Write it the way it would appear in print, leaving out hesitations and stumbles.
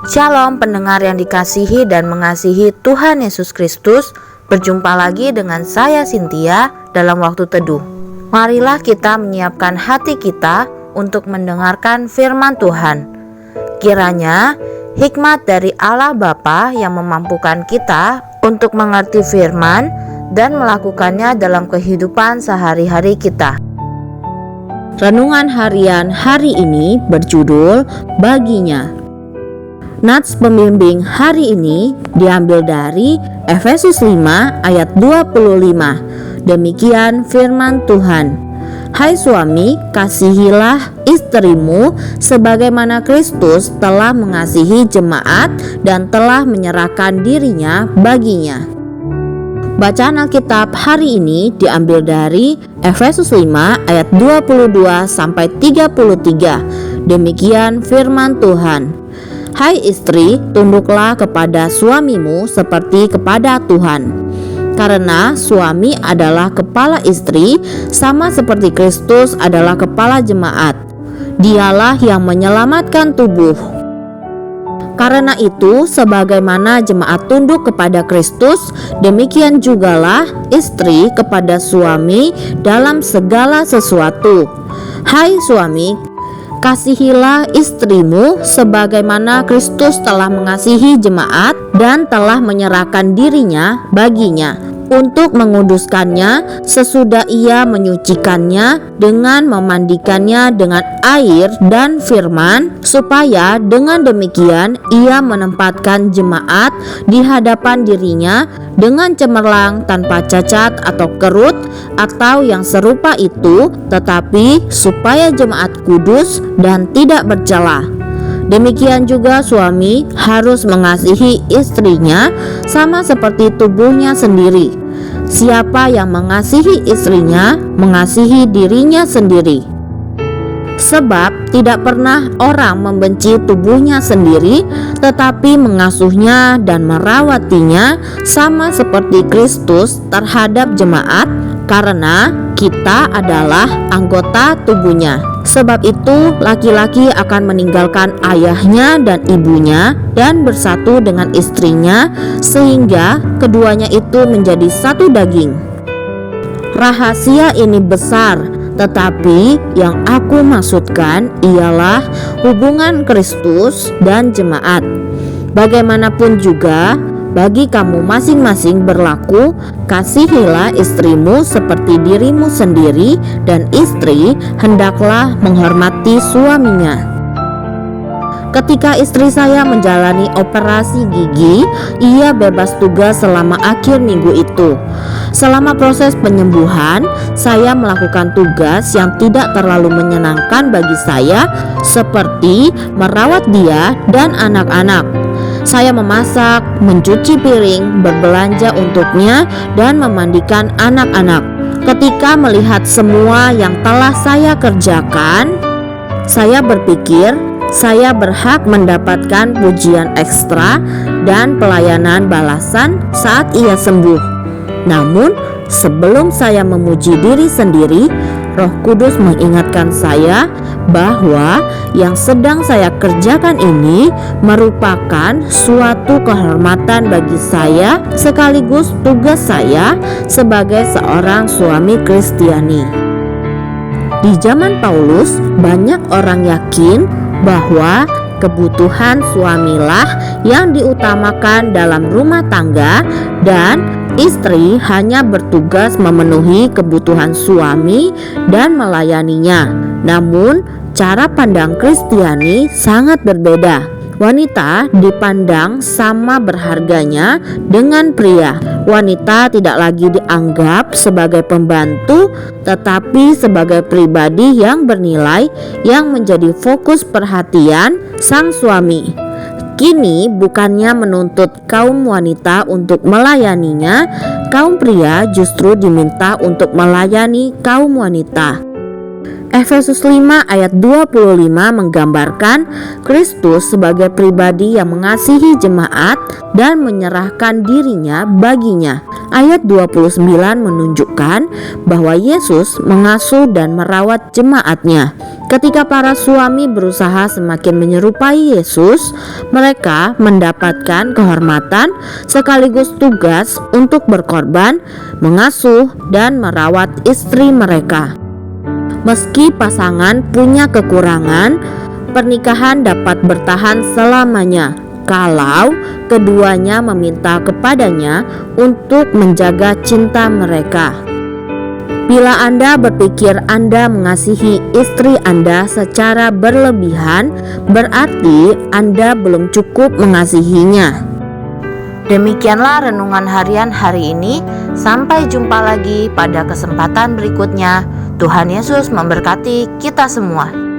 Shalom pendengar yang dikasihi dan mengasihi Tuhan Yesus Kristus. Berjumpa lagi dengan saya Cynthia dalam waktu teduh. Marilah kita menyiapkan hati kita untuk mendengarkan firman Tuhan. Kiranya hikmat dari Allah Bapa yang memampukan kita untuk mengerti firman dan melakukannya dalam kehidupan sehari-hari kita. Renungan harian hari ini berjudul Baginya. Nats pembimbing hari ini diambil dari Efesus 5 ayat 25. Demikian firman Tuhan. Hai suami, kasihilah istrimu sebagaimana Kristus telah mengasihi jemaat dan telah menyerahkan dirinya baginya. Bacaan Alkitab hari ini diambil dari Efesus 5 ayat 22 sampai 33. Demikian firman Tuhan. Hai istri, tunduklah kepada suamimu seperti kepada Tuhan. Karena suami adalah kepala istri, sama seperti Kristus adalah kepala jemaat. Dialah yang menyelamatkan tubuh. Karena itu, sebagaimana jemaat tunduk kepada Kristus, demikian jugalah istri kepada suami dalam segala sesuatu. Hai suami, kasihilah istrimu sebagaimana Kristus telah mengasihi jemaat dan telah menyerahkan dirinya baginya untuk menguduskannya sesudah ia menyucikannya dengan memandikannya dengan air dan firman, supaya dengan demikian ia menempatkan jemaat di hadapan dirinya dengan cemerlang tanpa cacat atau kerut atau yang serupa itu, tetapi supaya jemaat kudus dan tidak bercela. Demikian juga suami harus mengasihi istrinya sama seperti tubuhnya sendiri. Siapa yang mengasihi istrinya, mengasihi dirinya sendiri. Sebab tidak pernah orang membenci tubuhnya sendiri, tetapi mengasuhnya dan merawatinya sama seperti Kristus terhadap jemaat, karena kita adalah anggota tubuhnya. Sebab itu laki-laki akan meninggalkan ayahnya dan ibunya dan bersatu dengan istrinya, sehingga keduanya itu menjadi satu daging. Rahasia ini besar, tetapi yang aku maksudkan ialah hubungan Kristus dan jemaat. Bagaimanapun juga, bagi kamu masing-masing berlaku, kasihilah istrimu seperti dirimu sendiri, dan istri hendaklah menghormati suaminya. Ketika istri saya menjalani operasi gigi, ia bebas tugas selama akhir minggu itu. Selama proses penyembuhan, saya melakukan tugas yang tidak terlalu menyenangkan bagi saya, seperti merawat dia dan anak-anak. Saya memasak, mencuci piring, berbelanja untuknya, dan memandikan anak-anak. Ketika melihat semua yang telah saya kerjakan, saya berpikir saya berhak mendapatkan pujian ekstra dan pelayanan balasan saat ia sembuh. Namun, sebelum saya memuji diri sendiri, Roh Kudus mengingatkan saya bahwa yang sedang saya kerjakan ini merupakan suatu kehormatan bagi saya sekaligus tugas saya sebagai seorang suami Kristiani. Di zaman Paulus, banyak orang yakin bahwa kebutuhan suamilah yang diutamakan dalam rumah tangga dan istri hanya bertugas memenuhi kebutuhan suami dan melayaninya. Namun, cara pandang Kristiani sangat berbeda. Wanita dipandang sama berharganya dengan pria. Wanita tidak lagi dianggap sebagai pembantu, tetapi sebagai pribadi yang bernilai yang menjadi fokus perhatian sang suami. Kini bukannya menuntut kaum wanita untuk melayaninya, kaum pria justru diminta untuk melayani kaum wanita. Efesus 5 ayat 25 menggambarkan Kristus sebagai pribadi yang mengasihi jemaat dan menyerahkan dirinya baginya. Ayat 29 menunjukkan bahwa Yesus mengasuh dan merawat jemaatnya. Ketika para suami berusaha semakin menyerupai Yesus, mereka mendapatkan kehormatan sekaligus tugas untuk berkorban, mengasuh, dan merawat istri mereka. Meski pasangan punya kekurangan, pernikahan dapat bertahan selamanya kalau keduanya meminta kepadanya untuk menjaga cinta mereka. Bila Anda berpikir Anda mengasihi istri Anda secara berlebihan, berarti Anda belum cukup mengasihinya. Demikianlah renungan harian hari ini. Sampai jumpa lagi pada kesempatan berikutnya. Tuhan Yesus memberkati kita semua.